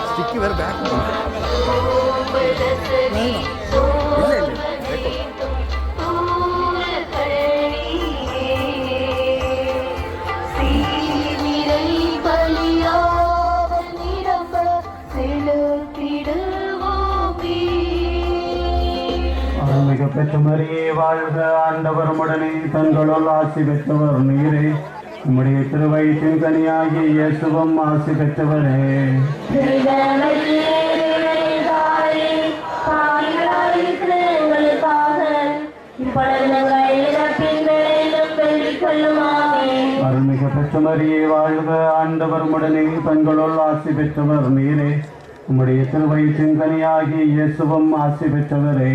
Stick വേറെ back பெற்ற மரியே வாழ்க, ஆண்டவர் உடனே, தங்களுள் ஆசி பெற்றவர் நீரே. உம்முடைய திருவயிற்றின் கனியாகிய இயேசுவும் ஆசி பெற்றவரே. அருள்மிகு பெற்ற மரியே வாழ்க, ஆண்டவர் உடனே, தங்களுள் ஆசி பெற்றவர் நீரே. உம்முடைய திருவயிற்றின் கனியாகிய இயேசுவும் ஆசி பெற்றவரே.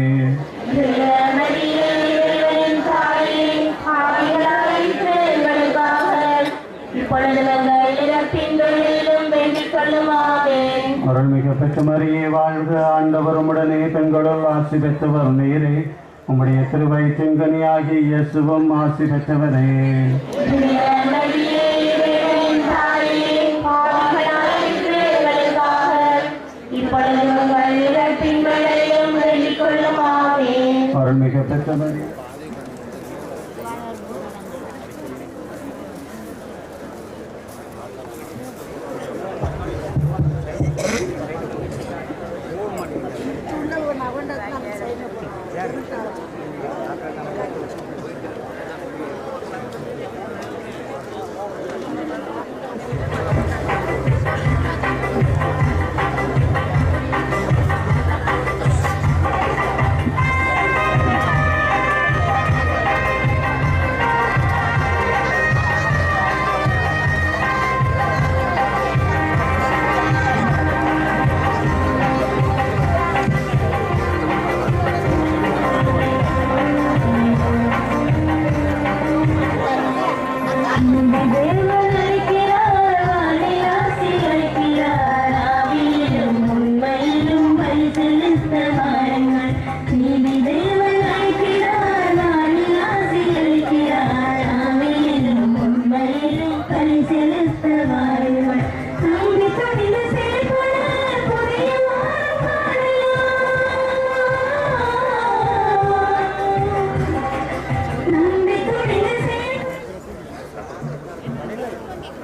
அருள்மிகு பெற்ற மரியே வாழ்க, ஆண்டவர் உடனே, பெண்களுள் ஆசி பெற்றவர் நீரே. உம்முடைய திருவயிற்றின் கனியாகிய இயேசுவும் ஆசி பெற்றவரே. அருள்மிகு பெற்ற மரியே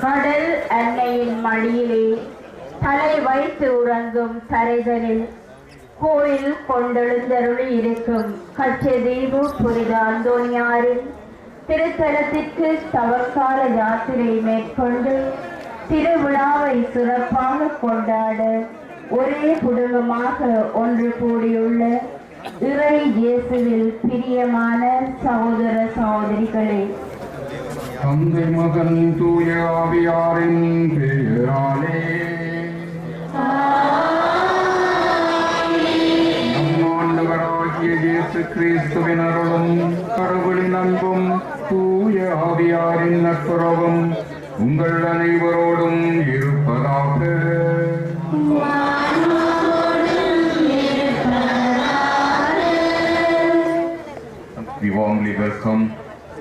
கடல் அன்னையின் மடியிலே தலை வைத்து உறங்கும் தரைதலில் கோயில் கொண்டெழுந்தருளி இருக்கும் கச்சதீவு புனித அந்தோனியாரின் திருத்தலத்திற்கு தவக்கால யாத்திரை மேற்கொண்டு திருவிழாவை சிறப்பாக கொண்டாட ஒரே குடும்பமாக ஒன்று கூடியுள்ள இறை இயேசுவில் பிரியமான சகோதர சகோதரிகளே, தந்தை மகன் தூய ஆவியாரின் பெயராலே நம் ஆண்டவராகிய இயேசு கிறிஸ்துவின் அருளும் கடவுளின் அன்பும் தூய ஆவியாரின் நட்புறவும் உங்கள் அனைவரோடும் இருப்பதாக. We warmly welcome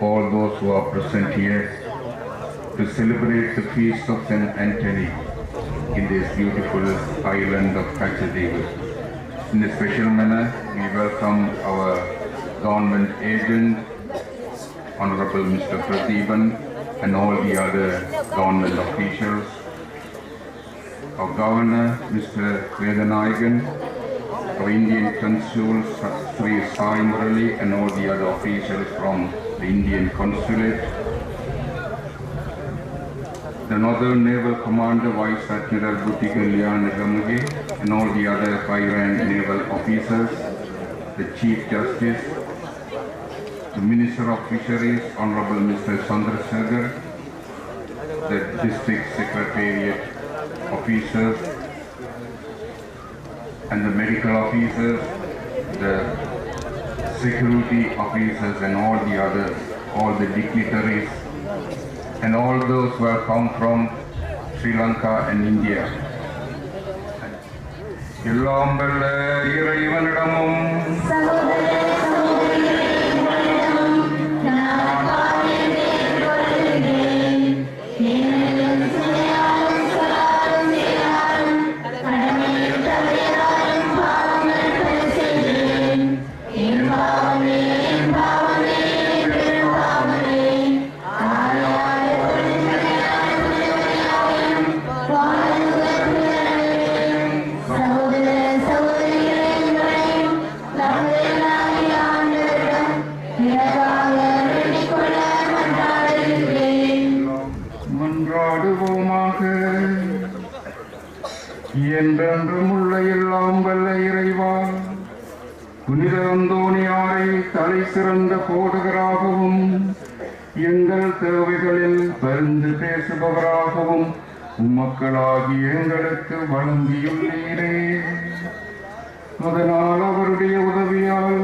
all those who are present here to celebrate the feast of Saint Anthony in this beautiful island of Kachadivu. In a special manner, we welcome our government agent, Honorable Mr. Prathiban, and all the other government officials, our Governor, Mr. Vedanayagan, our Indian Consul, Sri Sai Murali, and all the other officials from the Indian Consulate, the Northern Naval Commander, Vice Admiral Buttigalyan Nagamuge, and all the other high-rank naval officers, the Chief Justice, the Minister of Fisheries, Honorable Mr. Chandrasekhar, the District Secretariat officers, and the medical officers, the security officers, and all the others, all the dignitaries, and all those who have come from Sri Lanka and India. எல்லாம் வல்ல இறைவனிடமும் புனித அந்தோணியாரை தலை சிறந்த போதகராகவும் எங்கள் தேவைகளில் பரிந்து பேசுபவராகவும் உம்மக்களாகி எங்களுக்கு வழங்கியுள்ளீரே. அதனால் அவருடைய உதவியால்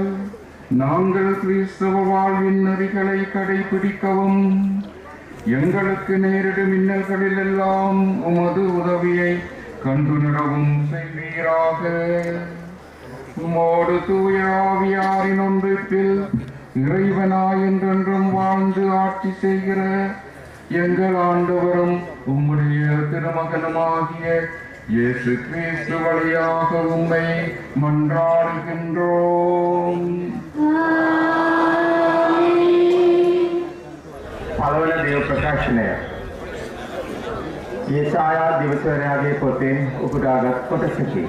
நாங்கள் கிறிஸ்தவ வாழ்வின் நெறிகளை கடைபிடிக்கவும் எங்களுக்கு நேரிடும் இன்னல்களில் எல்லாம் உமது உதவியை கண்டுணரவும் செய்வீராக. உமோடு தூய ஆவியாரின் ஒன்றிப்பில் இறைவனாய் என்றென்றும் வாழ்ந்து ஆட்சி செய்கிற எங்கள் ஆண்டவரும் உம்முடைய திருமகனுமாகிய இயேசு கிறிஸ்து வழியாக உம்மை மன்றாடுகின்றோம். පළවන දේව ප්‍රකාශනය යෙසායා දිවචරයාගේ පොතෙන් උපුටාගත් කොටසකි.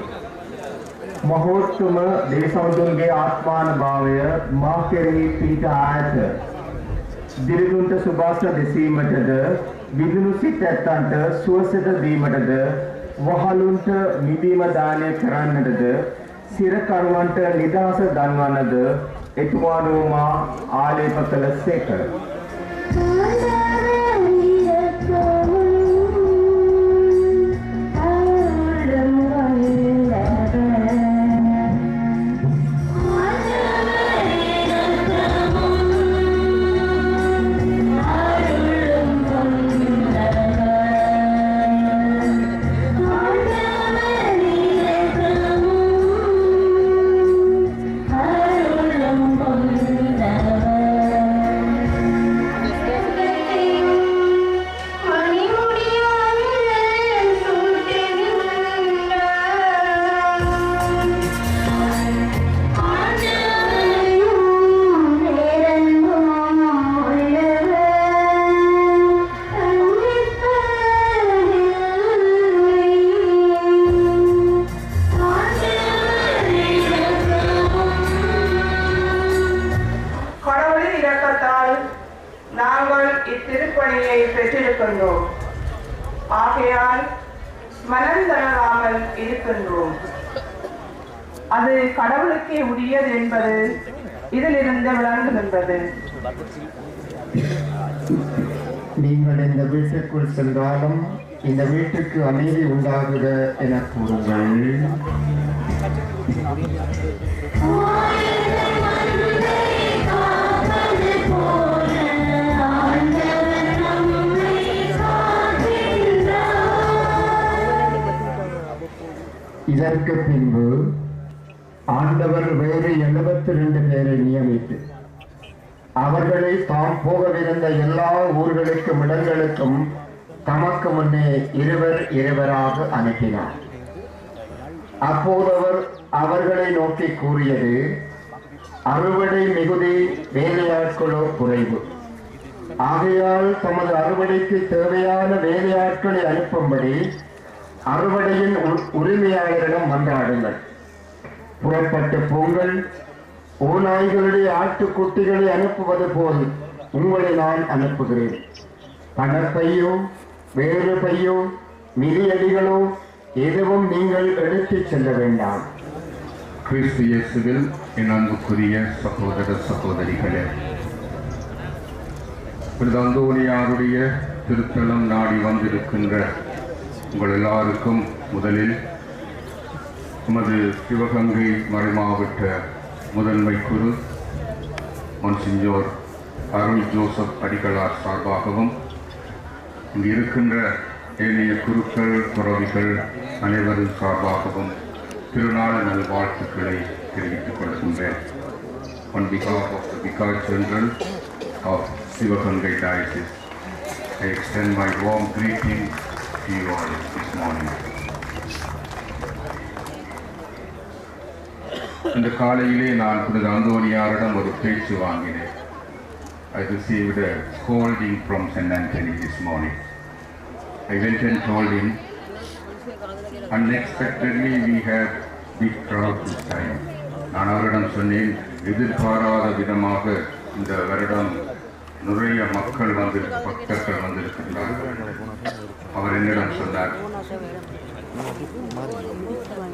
මහෝත්තම දේශවතුන්ගේ ආත්මානුභාවය මා කෙරෙහි පිහිටා ඇත. දිරිඳුන්ට සුභාෂ දෙසීමටද විදුණු සිත් ඇත්තන්ට සුවසෙත දීමටද වහලුන්ට මිදීම දානය කරන්නටද සිරකරුවන්ට නිදහස දන්වන්නද එතුමානෝ මා ආලේප කළ සේක. ஆகையால் மனம் தளராமல் இருக்கின்றோம். அது கடவுளுக்கே உரியது என்பது இதிலிருந்து விளங்குகின்றது. நீங்கள் இந்த வீட்டுக்குள் சென்றாலும் இந்த வீட்டுக்கு அமைதி உண்டாகுக என கூறுங்கள். இதற்கு பின்பு ஆண்டவர் வேறு 72 பேரை நியமித்து அவர்களை தாம் போகவிருந்த எல்லா ஊர்களுக்கும் இடங்களுக்கும் தமக்கு முன்னே இருவராக அனுப்பினார். அப்போது அவர் அவர்களை நோக்கி கூறியது, அறுவடை மிகுதி, வேலையாட்களோ குறைவு. ஆகையால் தமது அறுவடைக்கு தேவையான வேலையாட்களை அனுப்பும்படி அறுவடையின் உரிமையாளரிடம் மன்றாடுங்கள். புறப்பட்டு போங்கள். ஓநாய்களுடைய ஆட்டுக்குட்டிகளை அனுப்புவது போல் உங்களை நான் அனுப்புகிறேன். பணப்பையோ வேறு பையோ மிதியடிகளோ எதுவும் நீங்கள் எடுத்துச் செல்ல வேண்டாம். கிறிஸ்து இயேசுவில் என் அன்புக்குரிய சகோதர சகோதரிகளே, அந்தோணியாருடைய திருத்தலம் நாடி வந்திருக்கின்ற உங்கள் எல்லாருக்கும் முதலில் நமது சிவகங்கை மறைமாவட்ட முதன்மை குரு மொன்சிஞ்சோர் அருள் ஜோசப் அடிகளார் சார்பாகவும் இங்கு இருக்கின்ற ஏனைய குருக்கள் துறவிகள் அனைவரும் சார்பாகவும் திருநாள் நல்வாழ்த்துக்களை தெரிவித்துக் கொள்கின்றேன். On behalf of the Vicar General of Sivagangai Diocese, I extend my warm greetings to you all this morning. இந்த காலையிலே நான் புனித அந்தோணியாரிடம் ஒரு பேச்சு வாங்கினேன். I received a scolding from St. Anthony this morning. I went and told him, unexpectedly we had big crowd this time. நான் அவரிடம் சொன்னேன், எதிர்பாராத விதமாக இந்த வருடம் நிறைய மக்கள் பக்தர்கள் வந்திருக்கின்றார்கள். அவர் என்னிடம் சொன்னார்,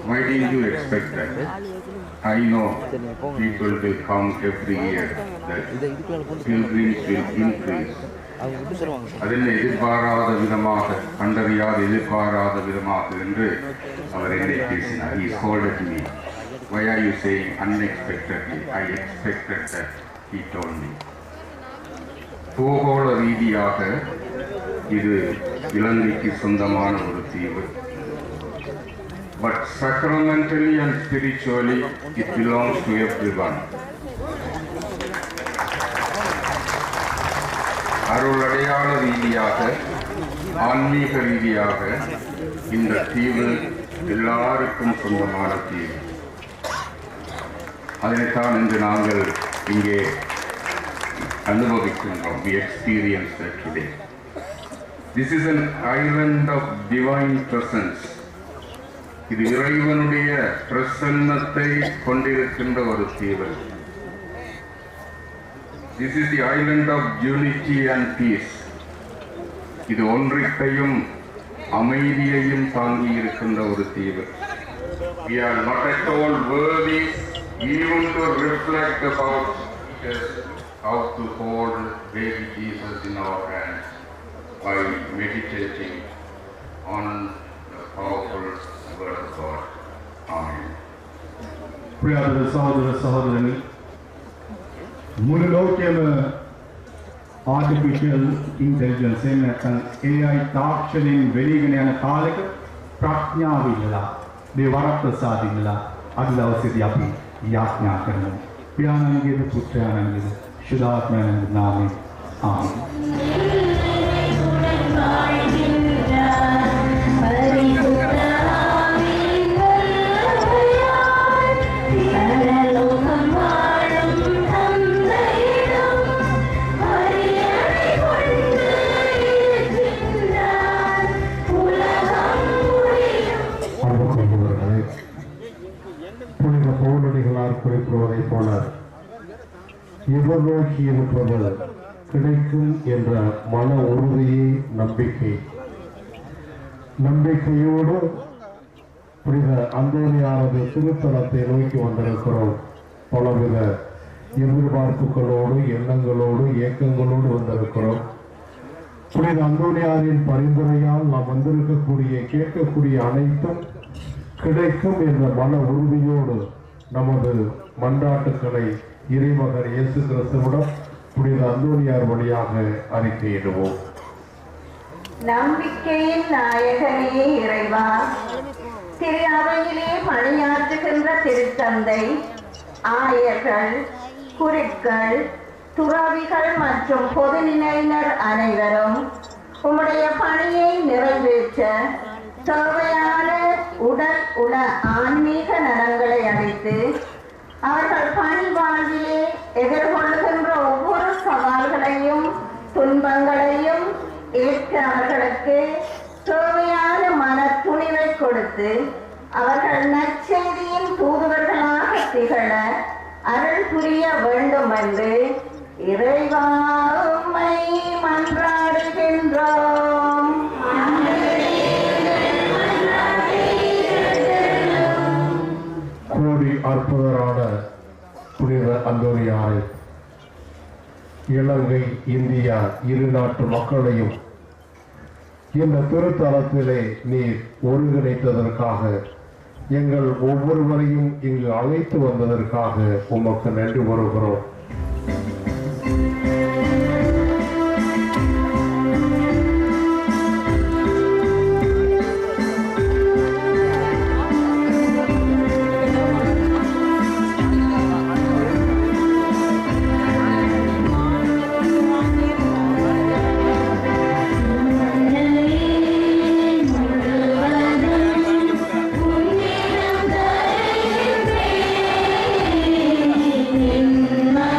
why didn't you expect that? I know people will come every year, that pilgrims will increase. அதில் எதிர்பாராத விதமாக கண்டறியாத எதிர்பாராத விதமாக என்று அவர் என்னை பேசினார். He scolded me. Why are you saying unexpectedly? I expected that, he told me. பூகோள ரீதியாக இது இலங்கைக்கு சொந்தமான ஒரு தீவு. But sacramentally and spiritually it belongs to everyone. அருள் அடையாள ரீதியாக ஆன்மீக ரீதியாக இந்த தீவு எல்லாருக்கும் சொந்தமான தீவு. அதனைத்தான் இன்று நாங்கள் இங்கே அனுபவிக்கின்றோம். We experience that today. This is an island of divine presence. இது இறைவனுடைய பிரசன்னத்தை கொண்டிருக்கின்ற ஒரு தீவு. This is the island of unity and peace. இது ஒன்றிப்பையும் அமைதியையும் தாங்கி இருக்கின்ற ஒரு தீவு. We are not at all worthy even to reflect about how to hold baby Jesus in our hands by meditating on the powerful word of God. Amen. प्रिय सहोदर सहोदरनी, මුළු ලෝකයේම artificial intelligence එහෙම නැත්නම් AI තාක්ෂණයෙන් වෙලීගෙන යන කාලෙක ප්‍රඥාව ඉල්ලලා දේවරත් ප්‍රසාදින්නලා අද දවසේදී අපි යාඥා කරනවා. පියාණන්ගේද පුත්‍රයාණන්ගේද සුදාත්මයන්ගේ නාමයෙන් ආමේන්. குறிப்பிடுவதைப் போல எதிர்நோக்கி இருப்பது கிடைக்கும் என்ற மன உறுதியை நம்பிக்கையோடு புனித அந்தோனியாரது திருத்தலத்தை நோக்கி வந்திருக்கிறோம். பலவித எதிர்பார்ப்புகளோடு எண்ணங்களோடு ஏக்கங்களோடு வந்திருக்கிறோம். புனித அந்தோனியாரின் பரிந்துரையால் நாம் வந்திருக்கக்கூடிய கேட்கக்கூடிய அனைத்தும் கிடைக்கும் என்ற மன உறுதியோடு நமது மன்றாட்டுக்களை இறைமகன் இயேசு கிறிஸ்துவிடம் புனித அந்தோனியார் வழியாக அறிக்கையிடுவோம். நம்பிக்கையின் நாயகனே இறைவா, திரு அவையிலே பணியாற்றுகின்ற திருத்தந்தை, ஆயர்கள், குருக்கள், துறவிகள் மற்றும் பொதுநிலையினர் அனைவரும் உம்முடைய பணியை நிறைவேற்ற தேவையான உடல் உள ஆன்மீக நலன்களை அளித்து அவர்கள் பணி வாழ்விலே எதிர்கொள்ளுகின்ற ஒவ்வொரு சவால்களையும் துன்பங்களையும் ஏற்க அவர்களுக்கு தேவையான மன துணிவை கொடுத்து அவர்கள் நற்செய்தியின் தூதுவர்களாக திகழ அருள் புரிய வேண்டும் என்று இறைவா உம்மை மன்றாடுகின்றோம். கோடி அற்புதரான புனித அந்தோனியாரை இலங்கை இந்தியா இரு நாட்டு மக்களையும் இந்த திருத்தலத்திலே நீர் ஒருங்கிணைத்ததற்காக எங்கள் ஒவ்வொருவரையும் இங்கு அழைத்து வந்ததற்காக உமக்கு நன்றி கூறுகிறோம். My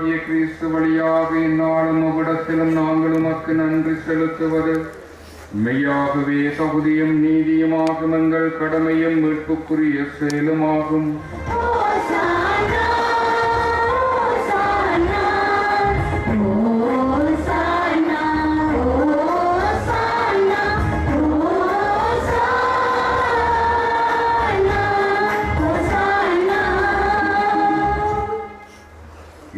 ஆண்டவராகிய கிறிஸ்து வழியாக இந்நாளும் அவ்விடத்திலும் நாங்கள் உமக்கு நன்றி செலுத்துவது மெய்யாகவே தகுதியும் நீதியுமாகும், எங்கள் கடமையும் மீட்புக்குரிய செயலுமாகும்.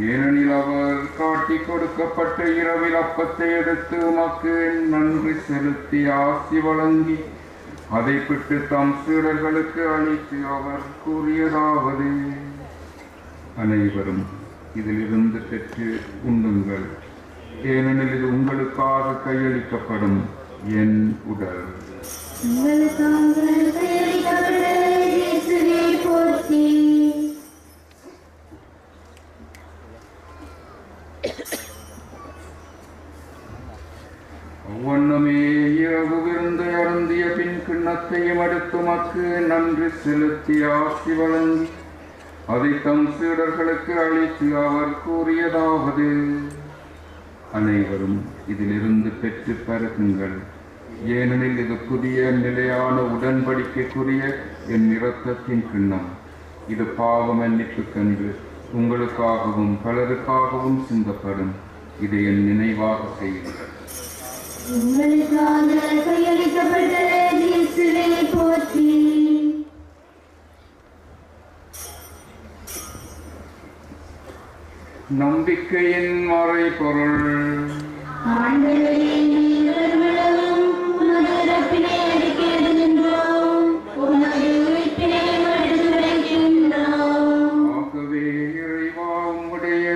ஏனெனில் அவர் காட்டிக் கொடுக்கப்பட்ட இரவில் அப்பத்தை எடுத்து உமக்கு நன்றி செலுத்தி ஆசி வழங்கி அதை பிட்டு தம் சீடர்களுக்கு அளித்து அவர் கூறியதாவது: அனைவரும் இதிலிருந்து பெற்று உண்ணுங்கள், ஏனெனில் இது உங்களுக்காக கையளிக்கப்படும் என் உடல். அவ்வண்ணமே இரவு விருந்தை அருந்திய பின் கிண்ணத்தையும் அடுத்து மக்கு நன்றி செலுத்தி ஆசி வழங்கி அதை தம் சீடர்களுக்கு அளித்து அவர் கூறியதாவது: அனைவரும் இதிலிருந்து பெற்று பருகுங்கள், ஏனெனில் இது புதிய நிலையான உடன்படிக்கைக்குரிய என் இரத்தத்தின் கிண்ணம். இது பாவ மன்னிப்புக்கென்று உங்களுக்காகவும் பலருக்காகவும் சிந்தப்படும். இதை என் நினைவாக செய்யுங்கள். நம்பிக்கையின் மறைபொருள். ஆகவே இறைவா, உம்முடைய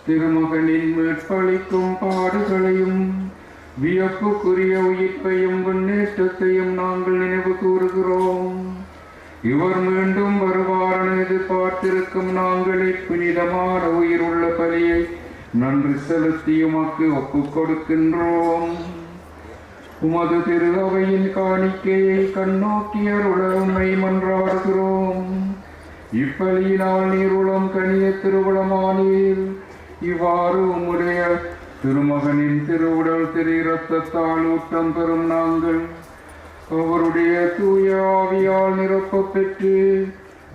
திருமகனின் மீட்பளிக்கும் பாடுகளையும் வியப்புக்குரிய உயிர்ப்பையும் முன்னேற்றத்தையும் நாங்கள் நினைவு கூறுகிறோம். இவர் மீண்டும் வருவார் எதிர்பார்த்திருக்கும் நாங்களே புனிதமான உயிர் உள்ள பலியை நன்றி செலுத்தி உமக்கு ஒப்புக் கொடுக்கின்றோம். உமது திரு அவையின் காணிக்கையை கண்ணோக்கியருள உம்மை மன்றாடுகிறோம். இப்பலியினால் நீருளம் கனிய திருவுளமானீர். இவ்வாறு உம்முடைய திருமகனின் திருவுடல் திரு இரத்தத்தால் ஊட்டம் பெறும் நாங்கள் அவருடைய தூய ஆவியால் நிரப்ப பெற்று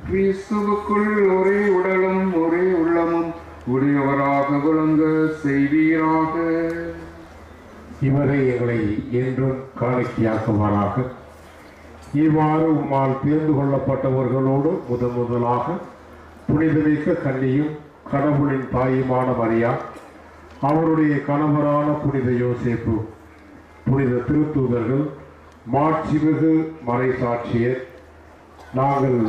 கிறிஸ்துவுக்குள் ஒரே உடலும் ஒரே உள்ளமும் உடையவராக விளங்க செய்வீராக. இவரை எங்களை என்றும் காணிக்கையாக்குவாராக. இவ்வாறு உம்மால் தேர்ந்து கொள்ளப்பட்டவர்களோடு முதலாக புனிதமிக்க கன்னியும் கடவுளின் தாயுமான மரியா, அவருடைய கணவரான புனித யோசேப்பு, புனித திருத்தூதர்கள், மாட்சிமிகு மறைசாட்சியர், நாங்கள்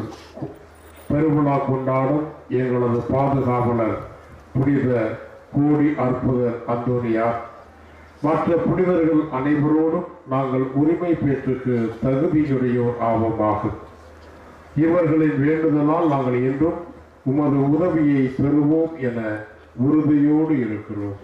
பெருவிழா கொண்டாடும் எங்களது பாதுகாவலர் புனித கோடி அற்புதர் அந்தோனியார், மற்ற புனிதர்கள் அனைவரோடும் நாங்கள் உரிமை பேற்றுக்கு தகுதியுடையோர் ஆவோமாக. இவர்களின் வேண்டுதலால் நாங்கள் என்றும் உமது உதவியை பெறுவோம் என உறுதியோடு இருக்கிறோம்.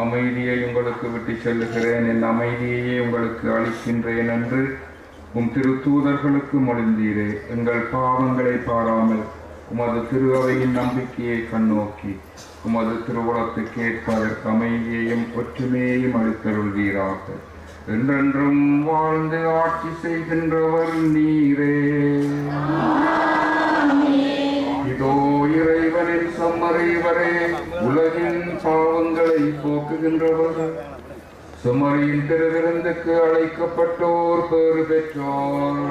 அமைதியை உங்களுக்கு விட்டு செல்லுகிறேன், என் அமைதியையே உங்களுக்கு அளிக்கின்றேன் என்று உம் திருத்தூதர்களுக்கு மொழிந்தீரே. எங்கள் பாவங்களை பாராமல் உமது திரு அவையின் நம்பிக்கையை கண்ணோக்கி உமது திருவுளத்துக்கு ஏற்பதற்கு அமைதியையும் ஒற்றுமையையும் அளித்தருள்வீராக. என்றென்றும் வாழ்ந்து ஆட்சி செய்கின்றவர் நீரே. இதோ இறைவனின் சம்மறிவரே, உலகின் பாவங்களை போக்குகின்றவர், சுமரியின் திருவிருந்துக்கு அழைக்கப்பட்டோர் பேறு பெற்றோர்.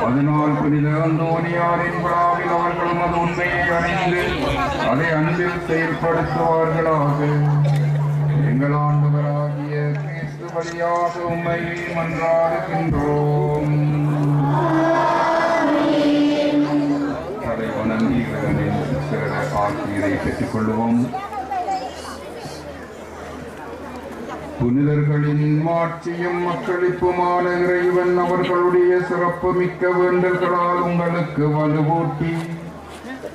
அதனால் புனித அந்தோனியாரின் விழாவில் அவர்களும் அது உண்மையை அறிந்து அதை அன்பில் செயல்படுத்துவார்களாக. எங்கள் ஆண்டவராகிய கிறிஸ்து வழியாக உம்மை மன்றாடுகின்றோம். அதை வணங்கி ஆசிரியரை பெற்றுக் கொள்வோம். புனிதர்களின் மாட்சியும் மக்களிப்புமான இறைவன் அவர்களுடைய சிறப்பு மிக்க வேண்டல்களால் உங்களுக்கு வலுவூட்டி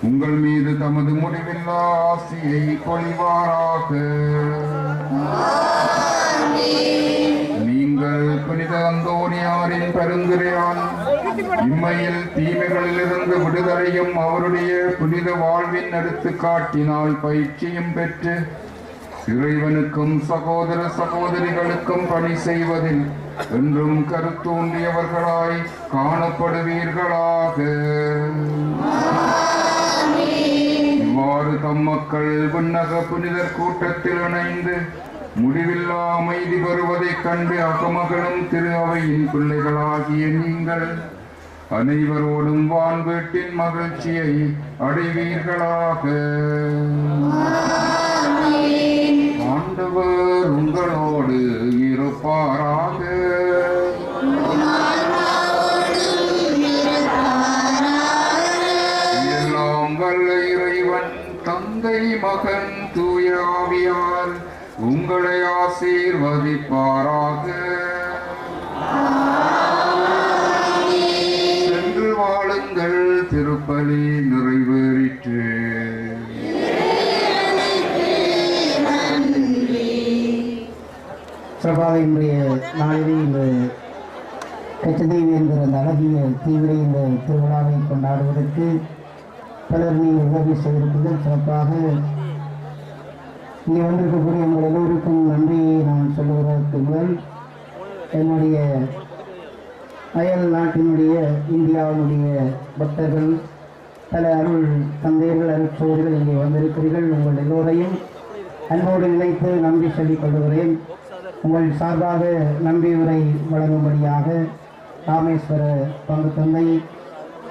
உங்கள் மீது தமது முடிவில்லா ஆசியை பொழிவாராக. நீங்கள் புனித அந்தோனியாரின் பரிந்துரையால் இம்மையில் தீமைகளிலிருந்து விடுதலையும் அவருடைய புனித வாழ்வின் எடுத்துக்காட்டினால் பயிற்சியும் பெற்று இறைவனுக்கும் சகோதர சகோதரிகளுக்கும் பணி செய்வதில் என்றும் கருத்தூண்டியவர்களாய் காணப்படுவீர்களாக. இவ்வாறு தம் மக்கள் விண்ணக புனிதர் கூட்டத்தில் இணைந்து முடிவில்லா அமைதி வருவதைக் கண்டு அகமகளும் திரு அவையின் பிள்ளைகளாகிய நீங்கள் அனைவரோடும் வான்வீட்டின் மகிழ்ச்சியை அடைவீர்களாக. ஆண்டவர் உங்களோடு இருப்பாராக. எல்லாம் வல்ல இறைவன் தந்தை மகன் தூய ஆவியார் உங்களை ஆசீர்வதிப்பாராக. சென்று வாழுங்கள். திருப்பலி நிறைவேறிற்று. சிறப்பாக இன்றைய நாளிலே இன்று கச்சதேவி என்கிற அந்த அழகிய தீவிரை இந்த திருவிழாவை கொண்டாடுவதற்கு பலர் நீங்கள் உதவி செய்திருப்பீர்கள். சிறப்பாக இங்கே வந்திருக்கக்கூடிய உங்கள் எல்லோருக்கும் நன்றியை நான் சொல்லுவதற்கு முதல் என்னுடைய அயல் நாட்டினுடைய இந்தியாவினுடைய பக்தர்கள் பல அருள் தந்தையர்கள் அருட்சோதர்கள் இங்கே வந்திருக்கிறீர்கள். உங்கள் எல்லோரையும் அன்போடு நினைத்து நன்றி சொல்லிக் கொள்கிறேன். உங்கள் சார்பாக நன்றியுரை வழங்கும்படியாக ராமேஸ்வர பங்கு தந்தை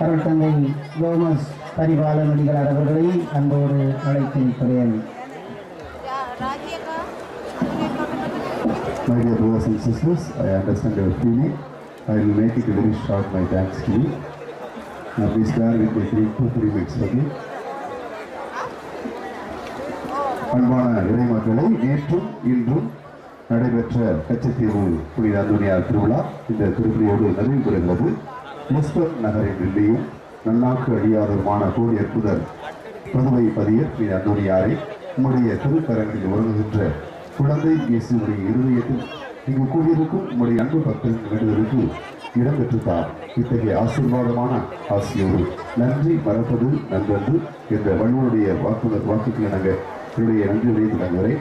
அருள் தந்தை கோமஸ் பரிபாலன் அடிகளார் அவர்களை அன்போடு அழைத்திருக்கிறேன். My dear brothers and sisters, I understand your feeling. I will make it very short, my thanks to you. Now please bear with me 3 minutes, okay? அன்பான இறைமக்களை, நேற்றும் இன்றும் நடைபெற்ற கச்சத்தீவு புனித அந்தோனியார் திருவிழா இந்த திருப்பலியோடு நிறைவு பெறுகிறது. லிஸ்பன் நகரின் டெல்லியும் நல்லாக்கு அடியாதருமான கோடி அற்புதர் புதுவை பதியர் ஸ்ரீ அந்தோணியாரை உம்முடைய திருக்கரங்களில் உறங்குகின்ற குழந்தை இயேசுடைய இருதயத்தில் இங்கு கூடியிருக்கும் உம்முடைய அன்பு பக்தரின் வேண்டுதலுக்கு இடம்பெற்றுத்தார். இத்தகைய ஆசீர்வாதமான ஆசியோடு நன்றி மறப்பது நன்றன்று என்ற வள்ளுவருடைய வாக்குக்கு இணங்க என்னுடைய நன்றி உரையை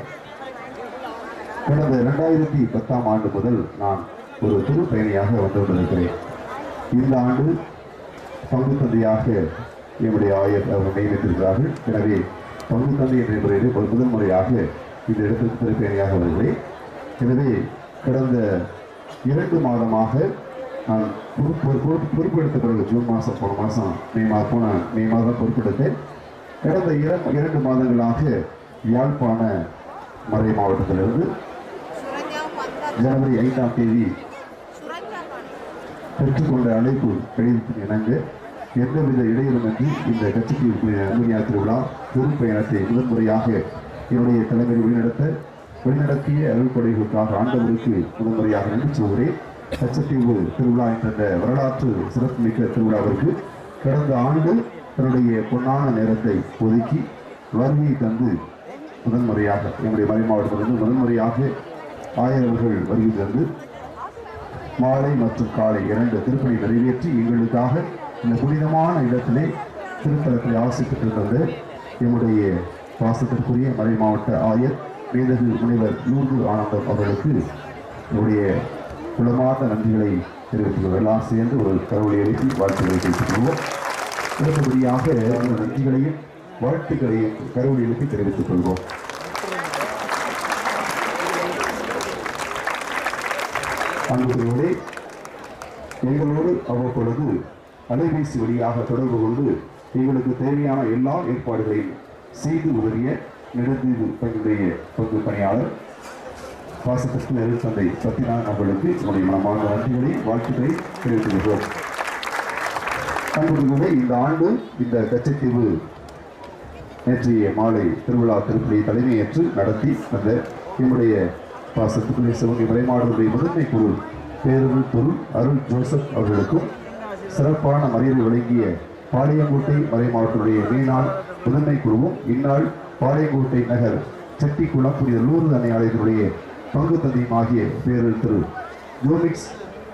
கடந்த 2010 ஆண்டு முதல் நான் ஒரு துரு பயணியாக வந்து கொண்டிருக்கிறேன். இந்த ஆண்டு பங்கு தந்தையாக என்னுடைய ஆயர் அவர்கள் நியமித்திருக்கிறார்கள். எனவே பங்கு தந்தை என்ற முறையில் ஒரு முதல் முறையாக இந்த இடத்திற்கு துரு பயணியாக வருகிறேன். எனவே கடந்த 2 மாதமாக நான் பொறுப்பெடுத்த பிறகு ஜூன் மாதம் மே மாதம் பொறுப்பெடுத்தேன். கடந்த 2 மாதங்களாக யாழ்ப்பாண மறை மாவட்டத்திலிருந்து ஜனவரி 5ஆம் தேதி பெற்றுக்கொண்ட அழைப்பு கடிதத்தின் இணங்க எந்தவித இடையிலுமின்றி இந்த கட்சிக்கு அந்தோணியார் திருவிழா பெரும்பயணத்தை முதன்முறையாக என்னுடைய தலைமையில் வழிநடத்திய அருள்கொடைகளுக்காக ஆண்டவருக்கு முதன்முறையாக நன்றி சொல்கிறேன். கச்சத்தீவு திருவிழா என்ற வரலாற்று சிறப்புமிக்க திருவிழாவிற்கு கடந்த ஆண்டு தன்னுடைய பொன்னான நேரத்தை ஒதுக்கி வருகையை தந்து முதன்முறையாக என்னுடைய மறை மாவட்டத்திலிருந்து முதன்முறையாக ஆயரவர்கள் வருகை தந்து மாலை மற்றும் காலை 2 திருப்பணி நிறைவேற்றி எங்களுக்காக இந்த புனிதமான இடத்திலே திருத்தலத்தை ஆசிரியர் தந்த என்னுடைய வாசத்திற்குரிய மறை மாவட்ட ஆயர் மேதகு முனைவர் லூர்து ஆனந்தம் அவர்களுக்கு என்னுடைய குளமார்ந்த நன்றிகளை தெரிவித்துக் கொள்ளலாம். சேர்ந்து ஒரு கருவொலி எழுப்பி வாழ்த்துக்களை தெரிவித்துக் கொள்வோம். அடுத்தபடியாக அந்த நன்றிகளையும் வாழ்த்துக்களையும் கருவொலி எழுப்பி தெரிவித்துக் கொள்வோம். அன்புகளோடு எங்களோடு அவ்வப்பொழுது அலைபேசி வழியாக தொடர்பு கொண்டு எங்களுக்கு தேவையான எல்லா ஏற்பாடுகளையும் செய்து உதவிய நெடுந்தீவு தங்களுடைய பங்கு பணியாளர் பாசத்திற்கு நெருள் தந்தை சத்யநாதன் அவர்களுக்கு நம்முடைய மனமான நன்றிகளை வாழ்த்துக்களை தெரிவித்துள்ளோம். அன்புகளோடு இந்த ஆண்டு இந்த கச்சத்தீவு நேற்றைய மாலை திருவிழா திருப்பதியை தலைமையேற்று நடத்தி வந்த என்னுடைய பாசத்துக்குரிய சிவகங்கை மறைமாவட்டத்துடைய முதன்மை குழு பேரருள் பொருள் அருள் ஜோசப் அவர்களுக்கும் சிறப்பான மரியாதை வழங்கிய பாளையங்கோட்டை மறைமாவட்டத்துடைய மேனாள் முதன்மை குழுவும் இந்நாள் பாளையங்கோட்டை நகர் செட்டிக்குளம் புனித லூர்து அன்னை ஆலயத்தினுடைய பங்கு தந்தையும் ஆகிய பேரருள் திரு ஜோமிக்ஸ்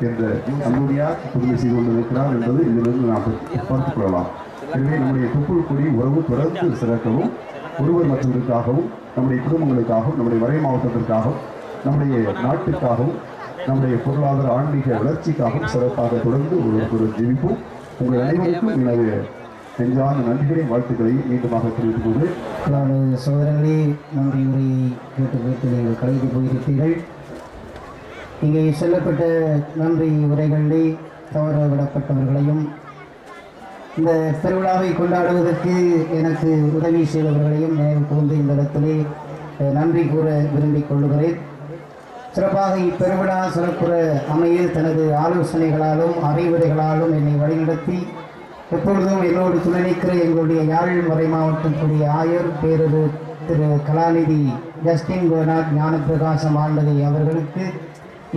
என்ற அந்தோணியார் புதுமை செய்து கொண்டிருக்கிறார் என்பது இதிலிருந்து நாம் பார்த்துக் கொள்ளலாம். எனவே நம்முடைய தொப்புள் கொடி உறவு தொடர்ந்து சிறக்கவும் ஒருவர் மற்றவர்களுக்காகவும் நம்முடைய குடும்பங்களுக்காகவும் நம்முடைய மறை மாவட்டத்திற்காகவும் நம்முடைய நாட்டுக்காகவும் நம்முடைய பொருளாதார ஆன்மீக வளர்ச்சிக்காகவும் சிறப்பாக தொடர்ந்து ஒரு ஜெபிப்போம். உங்கள் அனைவருக்கும் எனது நெஞ்சான நன்றிகளையும் வாழ்த்துக்களையும் மீண்டுமாக தெரிவித்துக் கொள்கிறேன். சோதரர்களே, நன்றி உரையை கேட்டு நீங்கள் கலைந்து போயிருப்பீர்கள். இங்கே சொல்லப்பட்ட நன்றி உரைகளிலே தவற விடப்பட்டவர்களையும் இந்த திருவிழாவை கொண்டாடுவதற்கு எனக்கு உதவி செய்தவர்களையும் நினைவு கூர்ந்து இந்த இடத்திலே நன்றி கூற விரும்பிக் கொள்ளுகிறேன். சிறப்பாக இப்பெருவிழா சிறப்புற அமைய தனது ஆலோசனைகளாலும் அறிவுரைகளாலும் என்னை வழிநடத்தி எப்பொழுதும் என்னோடு துணை நிற்கிற எங்களுடைய யாழ் மறை மாவட்டத்துடைய ஆயர் பேரரு திரு கலாநிதி ஜஸ்டின் கோனாத் ஞானப்பிரகாசம் ஆண்டகை அவர்களுக்கு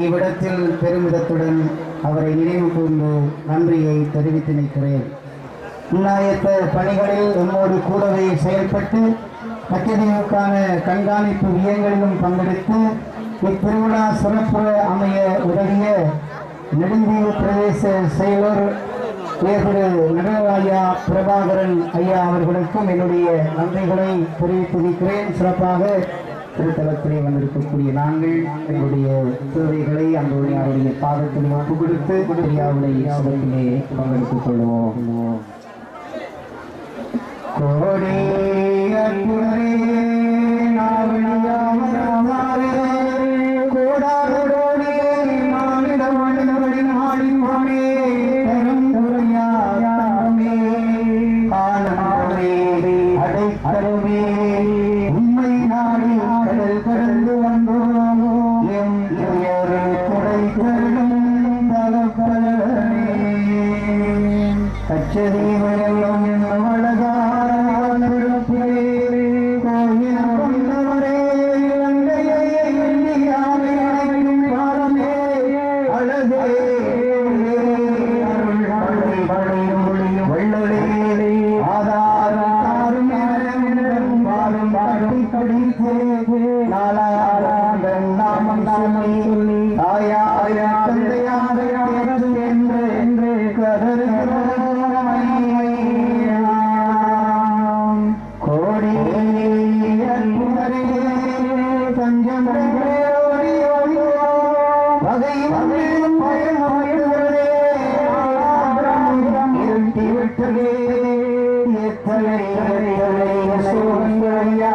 இவ்விடத்தில் பெருமிதத்துடன் அவரை நினைவு கூர்ந்து நன்றியை தெரிவித்து நிற்கிறேன். முன்னாயத்த பணிகளில் நம்மோடு கூடவே செயல்பட்டு கச்சதீவுக்கான கண்காணிப்பு வியங்களிலும் பங்கெடுத்து இத்திருவிழா சிறப்பு அமைய உதவிய நெடுந்தீவு பிரதேச செயலர் திரு நடராஜா பிரபாகரன் ஐயா அவர்களுக்கும் என்னுடைய நன்றிகளை தெரிவித்து நிற்கிறேன். சிறப்பாக திருத்தலத்திலே வந்திருக்கக்கூடிய நாங்கள் எங்களுடைய தேவைகளை அந்தோணியாருடைய பாதத்தில் ஒப்பு கொடுத்து ஐயாவுடைய சபத்திலே பங்கெடுத்துக் கொள்வோம். உண்மை நாடி கடல் கடந்து வந்தோம் எம் குறை கருடும் கச்சதீவரம் கோயில் நாளாந்தன் நாமம் சொல்லி தாயாய தந்தையாக என்று கதறுகிறோம். கோடி அற்புதரே தஞ்சம் ஓடி ஓடி வகையும் பயமுறுகிறதே இருட்டி விட்டதே எத்தனை சோதனையா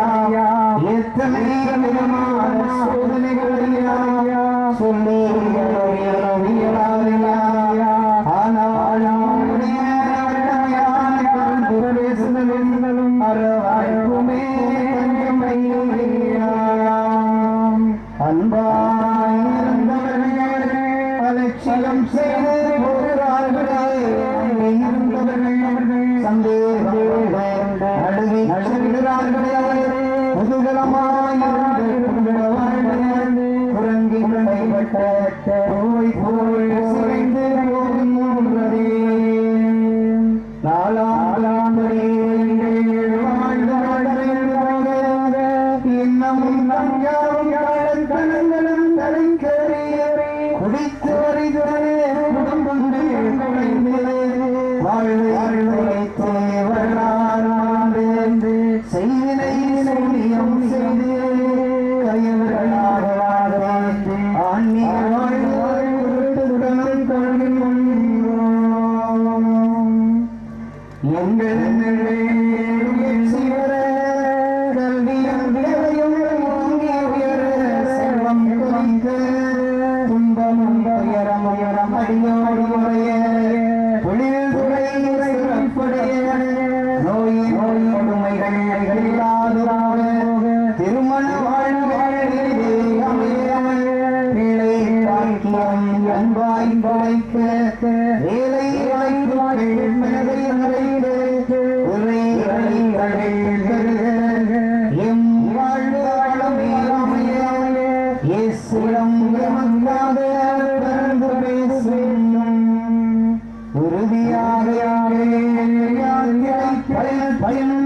எத்தனை விதமான சோதனைகளையா சொல்லி அலட்சியம் செய்து திருமண அன்பாய் படைக்க வேலை எம் உறுதியாக பயன்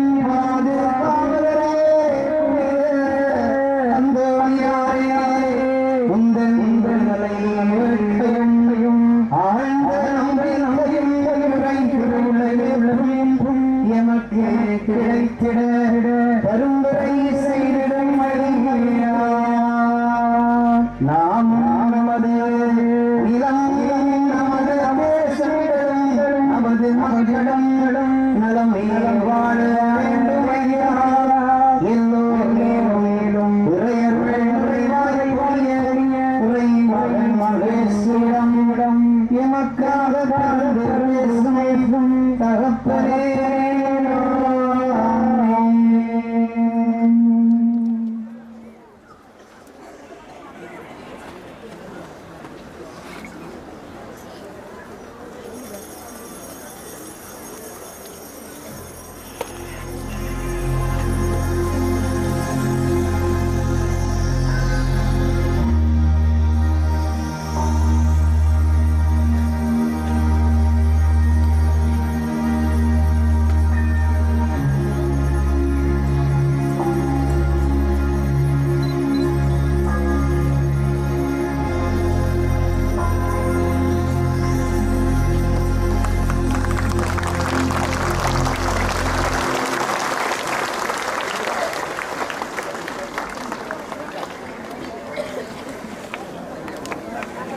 கிடைத்திட பரும்பரை செய்திடும் நாம் நமது இளம் நமது தேசங்களும் நமது மக்களும் நலமை வாழ வேண்டும் ஐயா. எல்லோரும் மகேஸ்வரம் எமக்காக தகப்பரே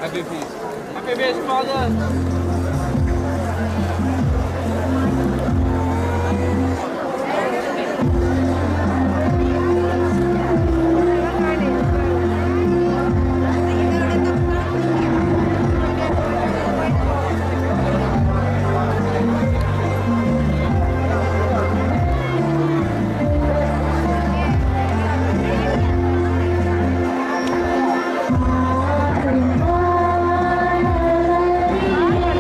Happy feast. Happy feast, Father. Bye.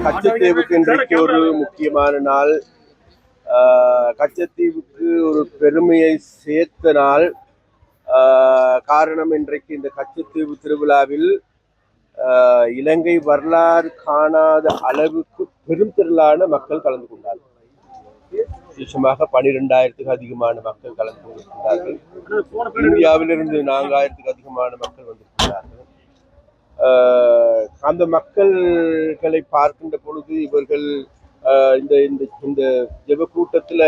கச்சத்தீவுக்கு இன்றைக்கு ஒரு முக்கியமான நாள். கச்சத்தீவுக்கு ஒரு பெருமையை சேர்த்த நாள். காரணம், இன்றைக்கு இந்த கச்சத்தீவு திருவிழாவில் இலங்கை வரலாறு காணாத அளவுக்கு பெருந்திரளான மக்கள் கலந்து கொண்டார்கள். விசேஷமாக 12,000க்கு அதிகமான மக்கள் கலந்து கொண்டிருக்கிறார்கள். இந்தியாவிலிருந்து 4,000க்கு அதிகமான மக்கள் வந்திருக்கிறார்கள். அந்த மக்கள்களை பார்க்கின்ற பொழுது இவர்கள் இந்த இந்த ஜெப கூட்டத்துல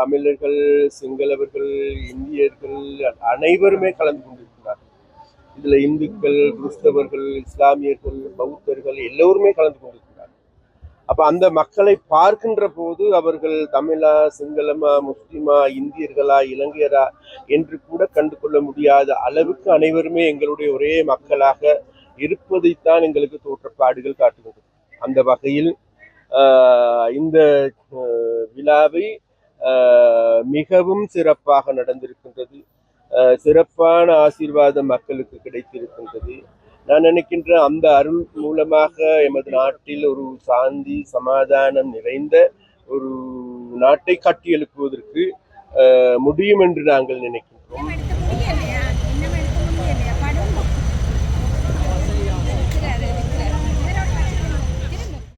தமிழர்கள், சிங்களவர்கள், இந்தியர்கள் அனைவருமே கலந்து கொண்டிருக்கிறார்கள். இதுல இந்துக்கள், கிறிஸ்தவர்கள், இஸ்லாமியர்கள், பௌத்தர்கள் எல்லோருமே கலந்து கொண்டிருக்கிறார்கள். அப்ப அந்த மக்களை பார்க்கின்ற போது அவர்கள் தமிழா, சிங்களமா, முஸ்லிமா, இந்தியர்களா, இலங்கையரா என்று கூட கண்டு கொள்ள முடியாத அளவுக்கு அனைவருமே எங்களுடைய ஒரே மக்களாக இருப்பதைத்தான் எங்களுக்கு தோற்றப்பாடுகள் காட்டுகிறது. அந்த வகையில் இந்த விழாவை மிகவும் சிறப்பாக நடந்திருக்கின்றது. சிறப்பான ஆசீர்வாதம் மக்களுக்கு கிடைத்திருக்கின்றது. நான் நினைக்கின்ற அந்த அருள் மூலமாக எமது நாட்டில் ஒரு சாந்தி, சமாதானம் நிறைந்த ஒரு நாட்டை கட்டி எழுப்புவதற்கு முடியும் என்று நாங்கள் நினைக்கின்றோம்.